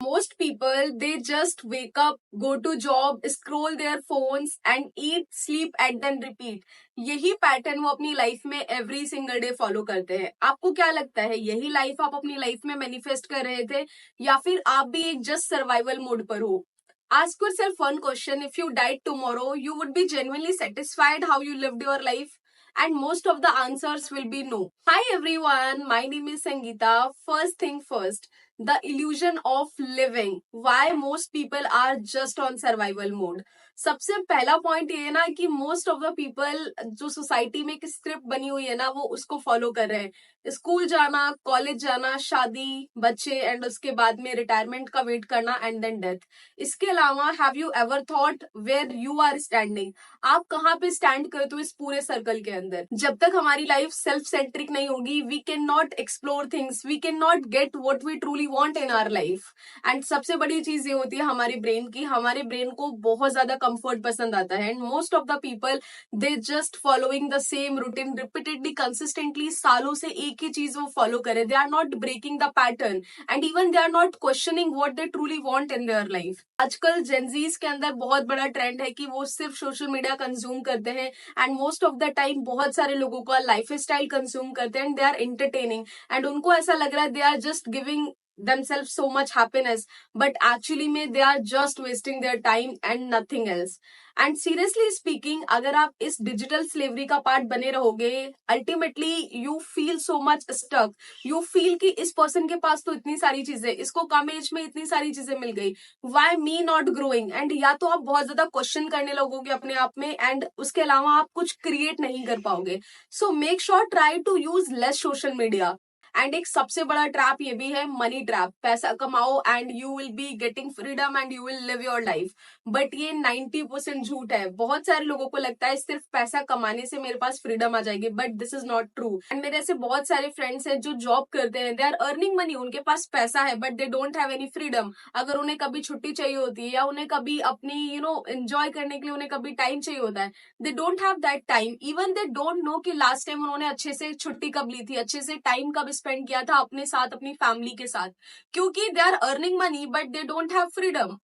Most people, they just wake up, go to job, scroll their phones and eat, sleep and then repeat. यही pattern वो अपनी life में every single day follow करते हैं. आपको क्या लगता है, यही लाइफ आप अपनी लाइफ में मैनिफेस्ट कर रहे थे या फिर आप भी एक जस्ट सर्वाइवल मोड पर हो? Ask yourself one question: if you died tomorrow, you would be genuinely satisfied how you lived your life? And most of the answers will be no. Hi everyone, my name is Sangeeta. First thing first, the illusion of living. Why most people are just on survival mode. सबसे पहला point ये है ना कि most of the people जो society में एक script बनी हुई है ना, वो उसको फॉलो कर रहे हैं. स्कूल जाना, कॉलेज जाना, शादी, बच्चे एंड उसके बाद में रिटायरमेंट का वेट करना एंड देन डेथ. इसके अलावा have you ever thought where you are standing? आप कहाँ पे स्टैंड करते हो इस पूरे सर्कल के अंदर? जब तक हमारी लाइफ सेल्फ सेंट्रिक नहीं होगी, we can not explore things, we can not get what we truly want in our life. And सबसे बड़ी चीज ये होती है हमारे ब्रेन की. हमारे ब्रेन को बहुत ज्यादा कंफर्ट पसंद आता है and most of the people they just following the same routine repeatedly consistently. सालों से एक ही चीज वो फॉलो करे. They are not breaking the pattern and even they are not questioning what they truly want in their life. आजकल Gen Zs के अंदर बहुत बड़ा ट्रेंड है कि वो सिर्फ सोशल मीडिया कंज्यूम करते हैं and most of the time बहुत सारे लोगों का लाइफ स्टाइल कंज्यूम करते हैं and they are entertaining and उनको ऐसा लग रहा है they are just giving themselves so much happiness, but actually में they are just wasting their time and nothing else. And seriously speaking, अगर आप इस डिजिटल स्लेवरी का पार्ट बने रहोगे, ultimately you feel so much stuck. You feel कि इस person के पास तो इतनी सारी चीजें, इसको कम एज में इतनी सारी चीजें मिल गई, why me not growing. And या तो आप बहुत ज्यादा क्वेश्चन करने लगोगे अपने आप में एंड उसके अलावा आप कुछ क्रिएट नहीं कर पाओगे. So make sure try to use less social media. And एक सबसे बड़ा ट्रैप ये भी है, मनी ट्रैप. पैसा कमाओ and you will be getting freedom and you will live your life. But ये 90% झूठ है. बहुत सारे लोगों को लगता है सिर्फ पैसा कमाने से मेरे पास फ्रीडम आ जाएगी, but this is not true. And मेरे ऐसे बहुत सारे फ्रेंड्स हैं जो जॉब करते हैं, दे आर अर्निंग मनी, उनके पास पैसा है but they don't have any freedom. अगर उन्हें कभी छुट्टी चाहिए होती है या उन्हें कभी अपनी एंजॉय करने के लिए उन्हें कभी टाइम चाहिए होता है, दे don't have that time. Even they don't know कि लास्ट टाइम उन्होंने अच्छे से छुट्टी कब ली थी, अच्छे से टाइम कब स्पेंड किया था अपने साथ, अपनी फैमिली के साथ, क्योंकि they are earning money but they don't have freedom.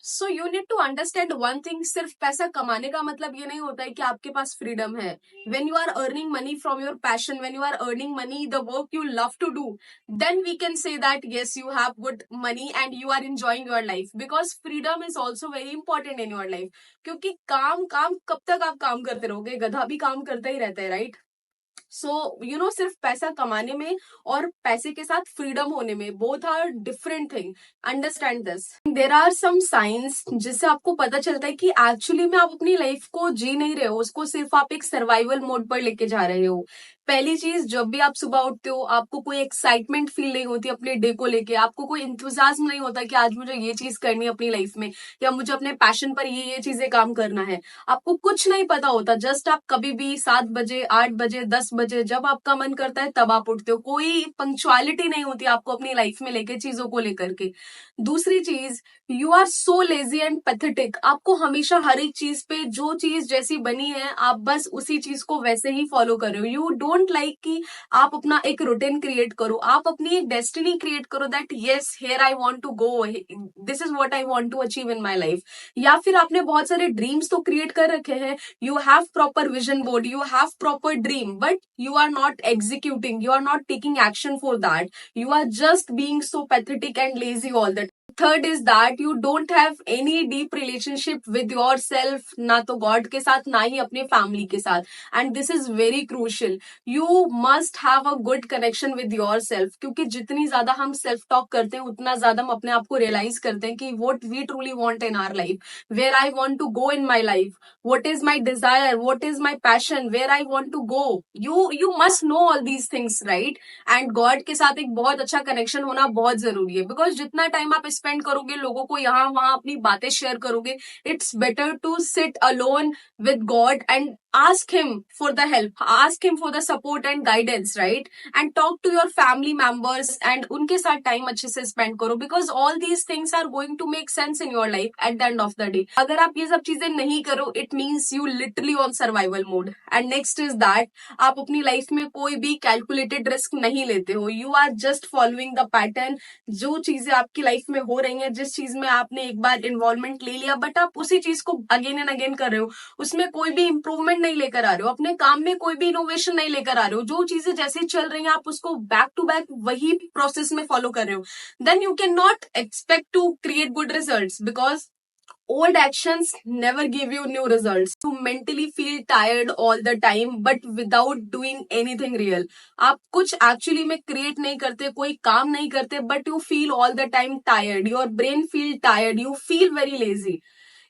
So you need to understand one thing. सिर्फ पैसा कमाने का मतलब ये नहीं होता है कि आपके पास फ्रीडम है. When you are earning money from your passion, when you are earning money the work you love to do, then we can say that yes you have good money and you are enjoying your life. Because freedom is also very important in your life. क्योंकि काम काम कब तक आप काम करते रहोगे? गधा भी काम करता ही रहता है, राइट? सो सिर्फ पैसा कमाने में और पैसे के साथ फ्रीडम होने में both are different thing. Understand this. There are some signs जिससे आपको पता चलता है कि एक्चुअली में आप अपनी लाइफ को जी नहीं रहे हो, उसको सिर्फ आप एक सर्वाइवल मोड पर लेके जा रहे हो. पहली चीज, जब भी आप सुबह उठते हो आपको कोई एक्साइटमेंट फील नहीं होती अपने डे को लेके. आपको कोई इंतजाम नहीं होता कि आज मुझे ये चीज करनी है अपनी लाइफ में या मुझे अपने पैशन पर ये चीजें काम करना है. आपको कुछ नहीं पता होता. जस्ट आप कभी भी 7 बजे, 8 बजे, 10 बजे, जब आपका मन करता है तब आप उठते हो. कोई पंक्चुअलिटी नहीं होती आपको अपनी लाइफ में लेके, चीजों को लेकर के. दूसरी चीज, you are so lazy and pathetic. आपको हमेशा हर एक चीज पे जो चीज जैसी बनी है आप बस उसी चीज को वैसे ही फॉलो कर रहे हो. यू डोंट लाइक कि आप अपना एक रूटीन क्रिएट करो, आप अपनी एक डेस्टिनी क्रिएट करो that yes here I want to go, this is what I want to achieve in my life. या फिर आपने बहुत सारे ड्रीम्स तो क्रिएट कर रखे हैं, you have proper vision board, you have proper dream, but you are not executing, you are not taking action for that. You are just being so pathetic and lazy all the time. Third is that you don't have any deep relationship with your self, ना तो God के साथ ना ही अपने family के साथ. And this is very crucial. You must have a good connection with your self, क्योंकि जितनी ज्यादा हम सेल्फ टॉक करते हैं उतना ज्यादा हम अपने आप को रियलाइज करते हैं कि what we truly want in our life, where I want to go in my life, what is my desire, what is my passion, where I want to go. You must know all these things, right? And God के साथ एक बहुत अच्छा connection होना बहुत जरूरी है. Because जितना टाइम आप स्पेंड करोगे लोगों को यहाँ वहां अपनी बातें शेयर करोगे, it's better to sit alone with God and ask him for the help, ask him for the support and guidance, right? And talk to your family members and उनके साथ टाइम अच्छे से स्पेंड करो, because all these things are going to make sense in your life at the end of the day. अगर आप ये सब चीजें नहीं करो, it means you literally on survival mode. And next is that आप अपनी लाइफ में कोई भी कैलकुलेटेड रिस्क नहीं लेते हो, you are just following the pattern. जो चीजें आपकी लाइफ में हो रही हैं, जिस चीज में आपने एक बार इन्वॉल्वमेंट ले लिया, बट आप उसी चीज को अगेन एंड अगेन कर रहे हो, उसमें कोई भी इंप्रूवमेंट नहीं लेकर आ रहे हो, अपने काम में कोई भी इनोवेशन नहीं लेकर आ रहे हो, जो चीजें जैसे चल रही हैं आप उसको बैक टू बैक वही प्रोसेस में फॉलो कर रहे हो, then you can not expect to create good results, because old actions never give you new results. You mentally feel tired all the time but without doing anything real. आप कुछ actually में create नहीं करते, कोई काम नहीं करते, but you feel all the time tired, your brain feel tired, you feel very lazy.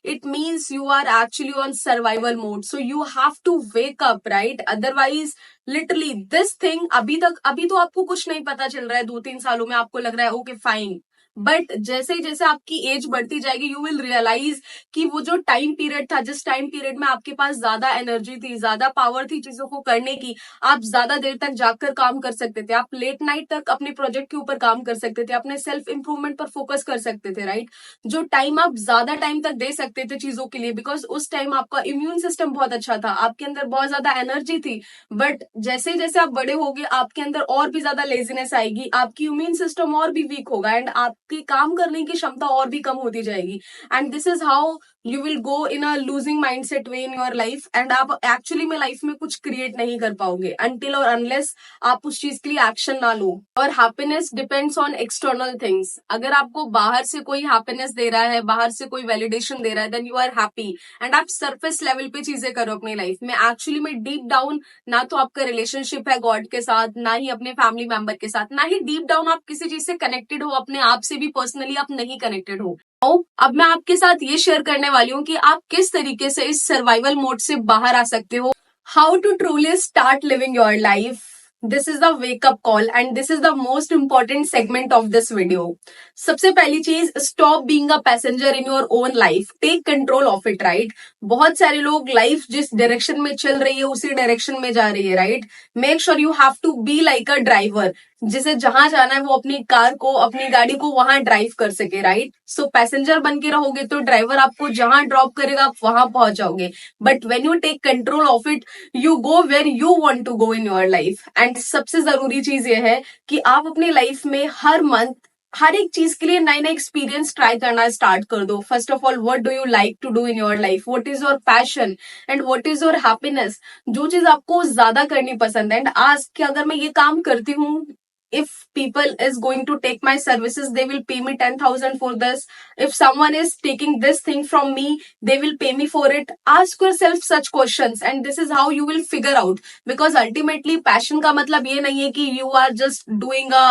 It means you are actually on survival mode. So you have to wake up, right? Otherwise, literally this thing अभी तो आपको कुछ नहीं पता चल रहा है, 2-3 सालों में आपको लग रहा है ओके फाइन, बट जैसे जैसे आपकी एज बढ़ती जाएगी यू विल रियलाइज कि वो जो टाइम पीरियड था, जिस टाइम पीरियड में आपके पास ज्यादा एनर्जी थी, ज्यादा पावर थी चीजों को करने की, आप ज्यादा देर तक जागकर काम कर सकते थे, आप लेट नाइट तक अपने प्रोजेक्ट के ऊपर काम कर सकते थे, अपने सेल्फ इंप्रूवमेंट पर फोकस कर सकते थे, राइट? जो टाइम आप ज्यादा टाइम तक दे सकते थे चीजों के लिए, बिकॉज उस टाइम आपका इम्यून सिस्टम बहुत अच्छा था, आपके अंदर बहुत ज्यादा एनर्जी थी, बट जैसे जैसे आप बड़े होगे आपके अंदर और भी ज्यादा लेजीनेस आएगी, आपकी इम्यून सिस्टम और भी वीक होगा एंड आपकी काम करने की क्षमता और भी कम होती जाएगी, and this is how you will go in a losing mindset way in your life, and आप एक्चुअली में लाइफ में कुछ क्रिएट नहीं कर पाओगे अनटिल और अनलेस आप उस चीज के लिए एक्शन ना लो। और happiness depends on external things. अगर आपको बाहर से कोई हैप्पीनेस दे रहा है, बाहर से कोई वैलिडेशन दे रहा है, then you are happy and आप सरफेस लेवल पे चीजें करो अपनी लाइफ में, एक्चुअली में डीप डाउन ना तो आपका रिलेशनशिप है गॉड के साथ, ना ही अपने फैमिली मेंबर के साथ, ना ही डीप डाउन आप किसी चीज से कनेक्टेड हो, अपने आप से भी पर्सनली आप नहीं कनेक्टेड हो। अब मैं आपके साथ ये शेयर करने वाली हूँ कि आप किस तरीके से इस सर्वाइवल मोड से बाहर आ सकते हो, how to truly start living your life. This is the wake up call and this is the most important segment of this video. सबसे पहली चीज, stop being a passenger in your own life, take control of it, right? बहुत सारे लोग life जिस direction में चल रही है उसी डायरेक्शन में जा रही है, right? Make sure you have to be like a driver, जिसे जहां जाना है वो अपनी कार को, अपनी गाड़ी को वहां ड्राइव कर सके, राइट? सो पैसेंजर बन के रहोगे तो ड्राइवर आपको जहां ड्रॉप करेगा आप वहां पहुंच जाओगे, but when you take control of it you go where you want to go in your life. And सबसे जरूरी चीज ये है कि आप अपनी लाइफ में हर मंथ हर एक चीज के लिए नए नए एक्सपीरियंस ट्राई करना स्टार्ट कर दो। First of all, what do you like to do in your life, what is your passion and what is your happiness, जो चीज आपको ज्यादा करनी पसंद है, एंड आज कि अगर मैं ये काम करती हूँ, if people is going to take my services they will pay me 10,000 for this, if someone is taking this thing from me they will pay me for it. Ask yourself such questions and this is how you will figure out, because ultimately passion का मतलब ये नहीं है कि you are just doing a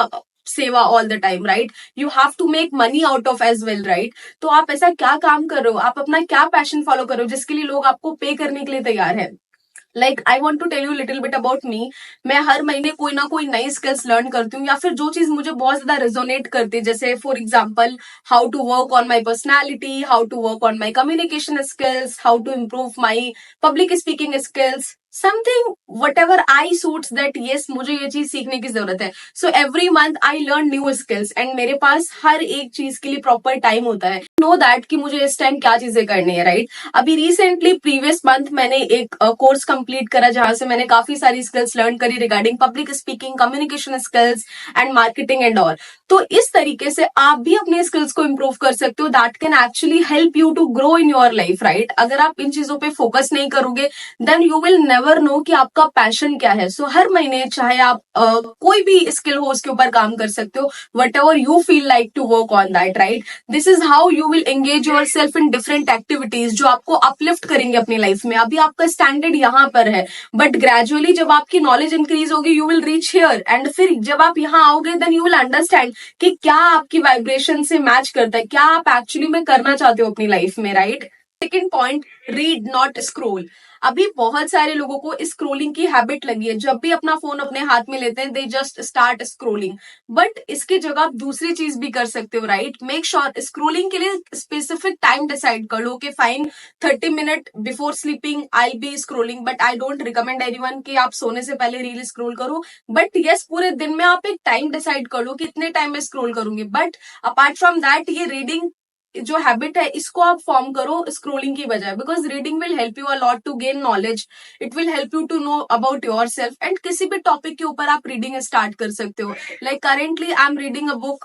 सेवा all the time, right? You have to make money out of as well, right? तो आप ऐसा क्या काम कर रहे हो, आप अपना क्या पैशन फॉलो कर रहे हो जिसके लिए लोग आपको पे करने के लिए तैयार है? Like I want to tell you little bit about me. मैं हर महीने कोई ना कोई नई स्किल्स लर्न करती हूँ, या फिर जो चीज मुझे बहुत ज्यादा रेजोनेट करती है, जैसे for example how to work on my personality, how to work on my communication skills, how to improve my public speaking skills, something whatever I suits that yes मुझे ये चीज सीखने की जरूरत है। So every month I learn new skills and मेरे पास हर एक चीज के लिए प्रॉपर टाइम होता है, नो दैट कि मुझे इस टाइम क्या चीजें करनी है, राइट? अभी रिसेंटली प्रीवियस मंथ मैंने एक कोर्स कंप्लीट करा जहां से मैंने काफी सारी स्किल्स लर्न करी regarding public speaking, communication skills and marketing and all. तो इस तरीके से आप भी अपने स्किल्स को इंप्रूव कर सकते हो, that can actually help you to grow in your life, right? अगर आप इन चीजों पे फोकस नहीं करोगे then you will never know कि आपका पैशन क्या है। सो हर महीने चाहे आप कोई भी स्किल हो उसके ऊपर काम कर सकते हो, whatever you feel like to work on that, right? This is how you will engage yourself in different activities जो आपको अपलिफ्ट करेंगे अपनी लाइफ में। अभी आपका स्टैंडर्ड यहाँ पर है, बट ग्रेजुअली जब आपकी नॉलेज इंक्रीज होगी you will reach here, and फिर जब आप यहाँ आओगे देन यू विल अंडरस्टैंड कि क्या आपकी वाइब्रेशन से मैच करता है, क्या आप एक्चुअली में करना चाहते हो अपनी लाइफ में, right? Second point, read not scroll. अभी बहुत सारे लोगों को स्क्रोलिंग की हैबिट लगी है, जब भी अपना फोन अपने हाथ में लेते हैं they just start scrolling. But इसकी जगह आप दूसरी चीज भी कर सकते हो, राइट? मेक श्योर स्क्रोलिंग के लिए स्पेसिफिक टाइम डिसाइड कर लो कि fine 30 minute before sleeping I be scrolling, but I don't recommend anyone कि आप सोने से पहले रील स्क्रोल करो। बट यस, पूरे दिन में आप एक टाइम डिसाइड कर लो कि इतने टाइम में स्क्रोल करूंगी। बट अपार्ट फ्रॉम दैट, ये रीडिंग जो हैबिट है इसको आप फॉर्म करो स्क्रोलिंग की बजाय, because reading will help you a lot to gain knowledge. It will help you to know about yourself, and किसी भी टॉपिक के ऊपर आप रीडिंग स्टार्ट कर सकते हो। Like currently I am reading a book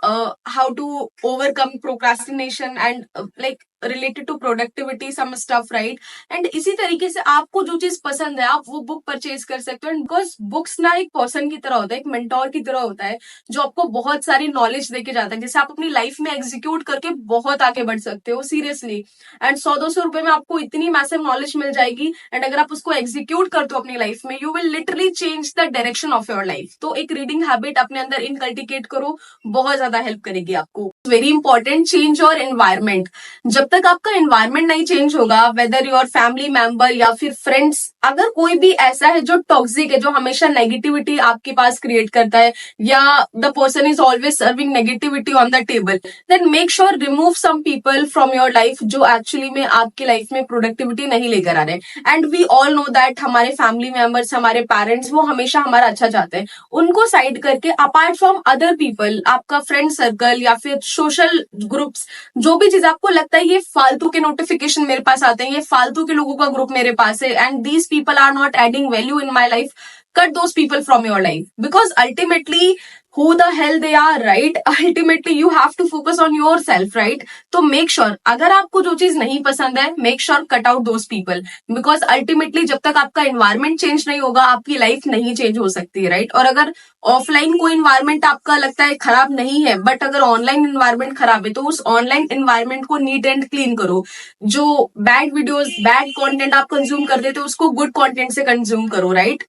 how to overcome procrastination and like related to productivity some stuff, right? And इसी तरीके से आपको जो चीज पसंद है आप वो बुक परचेज कर सकते हो। बिकॉज बुक्स ना एक पर्सन की तरह होता है, एक मेंटोर की तरह होता है, जो आपको बहुत सारी नॉलेज देके जाता है, जिसे आप अपनी लाइफ में एग्जीक्यूट करके बहुत आगे बढ़ सकते हो सीरियसली। एंड 100-200 रुपए में आपको इतनी मैसिव नॉलेज मिल जाएगी, एंड अगर आप उसको एग्जीक्यूट करते हो अपनी लाइफ में, you will literally change the direction of your life. तो एक रीडिंग हैबिट अपने अंदर इनकल्टिकेट करो, बहुत ज्यादा हेल्प करेगी आपको। Very important, change your environment. जब तक आपका एनवायरमेंट नहीं चेंज होगा, वेदर योर फैमिली मेंबर या फिर फ्रेंड्स, अगर कोई भी ऐसा है जो टॉक्सिक है, जो हमेशा नेगेटिविटी आपके पास क्रिएट करता है, या the person is always serving negativity on the table, then make sure remove some people from your life जो एक्चुअली में आपकी लाइफ में प्रोडक्टिविटी नहीं लेकर आ रहे हैं। And we all know that हमारे फैमिली मेंबर्स, हमारे पेरेंट्स, वो हमेशा हमारा अच्छा चाहते हैं। उनको साइड करके अपार्ट फ्रॉम अदर पीपल, आपका फ्रेंड सर्कल या फिर सोशल ग्रुप्स, जो भी चीज आपको लगता है ये फालतू के नोटिफिकेशन मेरे पास आते हैं, ये फालतू के लोगों का ग्रुप मेरे पास है, and these people are not adding value in my life, cut those people from your life, because ultimately who the hell they are, right? Ultimately you have to focus on yourself, right? तो make sure अगर आपको जो चीज नहीं पसंद है, make sure cut out those people, because ultimately जब तक आपका environment change नहीं होगा आपकी लाइफ नहीं चेंज हो सकती है, राइट? और अगर ऑफलाइन कोई इन्वायरमेंट आपका लगता है खराब नहीं है, बट अगर ऑनलाइन इन्वायरमेंट खराब है, तो उस ऑनलाइन इन्वायरमेंट को नीट एंड क्लीन करो। जो बैड वीडियोस, बैड कंटेंट आप कंज्यूम कर देते हो, उसको गुड कंटेंट से कंज्यूम करो, राइट?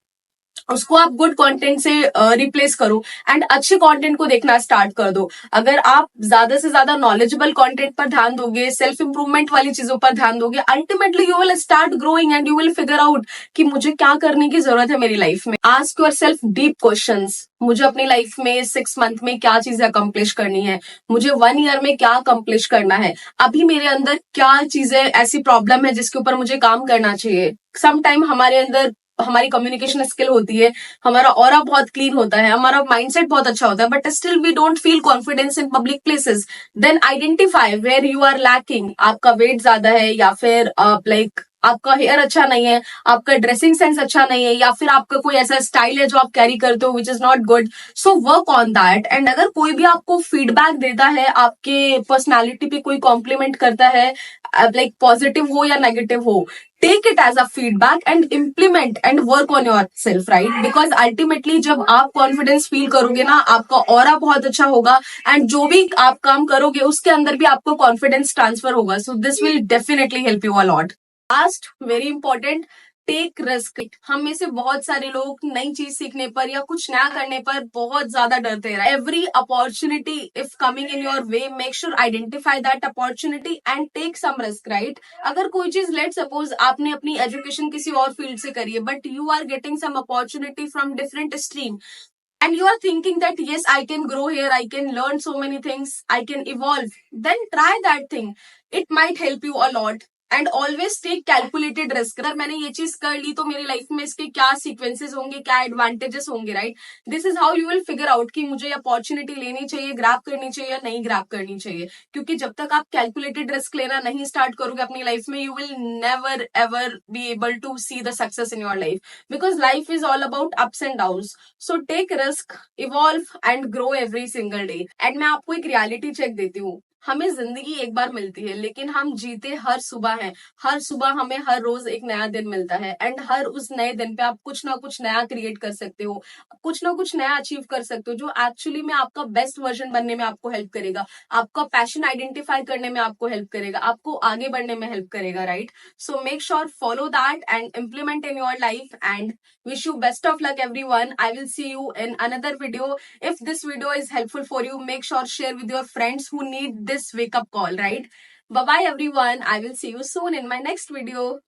उसको आप गुड कंटेंट से रिप्लेस करो, एंड अच्छे कंटेंट को देखना स्टार्ट कर दो। अगर आप ज्यादा से ज्यादा नॉलेजेबल कंटेंट पर ध्यान दोगे, सेल्फ इंप्रूवमेंट वाली चीजों पर ध्यान दोगे, ultimately you will start growing and you will figure out कि मुझे क्या करने की जरूरत है मेरी लाइफ में। Ask your self deep questions. मुझे अपनी लाइफ में 6 मंथ में क्या चीजें अकम्प्लिश करनी है, मुझे 1 ईयर में क्या अकम्प्लिश करना है, अभी मेरे अंदर क्या चीजें ऐसी प्रॉब्लम है जिसके ऊपर मुझे काम करना चाहिए। समटाइम हमारे अंदर हमारी कम्युनिकेशन स्किल होती है, हमारा ऑरा बहुत क्लीन होता है, हमारा माइंडसेट बहुत अच्छा होता है, but still we don't feel confidence in public places. Then identify where you are lacking. आपका वेट ज्यादा है, या फिर लाइक आपका हेयर अच्छा नहीं है, आपका ड्रेसिंग सेंस अच्छा नहीं है, या फिर आपका कोई ऐसा स्टाइल है जो आप कैरी करते हो which is not good. So work on that. And अगर कोई भी आपको फीडबैक देता है, आपके पर्सनैलिटी पे कोई कॉम्प्लीमेंट करता है, लाइक पॉजिटिव हो या नेगेटिव हो, take it as a feedback and implement and work on yourself, right? Because ultimately जब आप कॉन्फिडेंस फील करोगे ना, आपका ऑरा बहुत अच्छा होगा, एंड जो भी आप काम करोगे उसके अंदर भी आपको कॉन्फिडेंस ट्रांसफर होगा। So this will definitely help you a lot. Last, very important, take risk. हम में से बहुत सारे लोग नई चीज सीखने पर या कुछ नया करने पर बहुत ज्यादा डरते हैं। Every opportunity if coming in your way, make sure identify that opportunity and take some risk, right? अगर कोई चीज, लेट सपोज आपने अपनी एजुकेशन किसी और फील्ड से करी है, but you are getting some opportunity from different stream, and you are thinking that yes, I can grow here, I can learn so many things, I can evolve, then try that thing. It might help you a lot. And always take calculated risk. अगर मैंने ये चीज कर ली तो मेरी life में इसके क्या सीक्वेंसेस होंगे, क्या एडवांटेजेस होंगे, right? This is how you will figure out कि मुझे अपॉर्चुनिटी लेनी चाहिए, ग्रैब करनी चाहिए या नहीं ग्रैब करनी चाहिए। क्योंकि जब तक आप कैलकुलेटेड रिस्क लेना नहीं स्टार्ट करोगे अपनी लाइफ में, you will never ever be able to see the success in your life, because life is all about ups and downs. So take risk, evolve and grow every single day. And मैं आपको एक reality check देती हूँ। हमें जिंदगी एक बार मिलती है, लेकिन हम जीते हर सुबह हैं। हर सुबह हमें हर रोज एक नया दिन मिलता है, एंड हर उस नए दिन पे आप कुछ ना कुछ नया क्रिएट कर सकते हो, कुछ ना कुछ नया अचीव कर सकते हो, जो एक्चुअली में आपका बेस्ट वर्जन बनने में आपको हेल्प करेगा, आपका पैशन आइडेंटिफाई करने में आपको हेल्प करेगा, आपको आगे बढ़ने में हेल्प करेगा, right? So make sure follow that and implement in your life, and wish you best of luck everyone. I will see you in another video. If this video is helpful for you, make sure share with your friends who need this wake up call, right? Bye bye everyone. I will see you soon in my next video.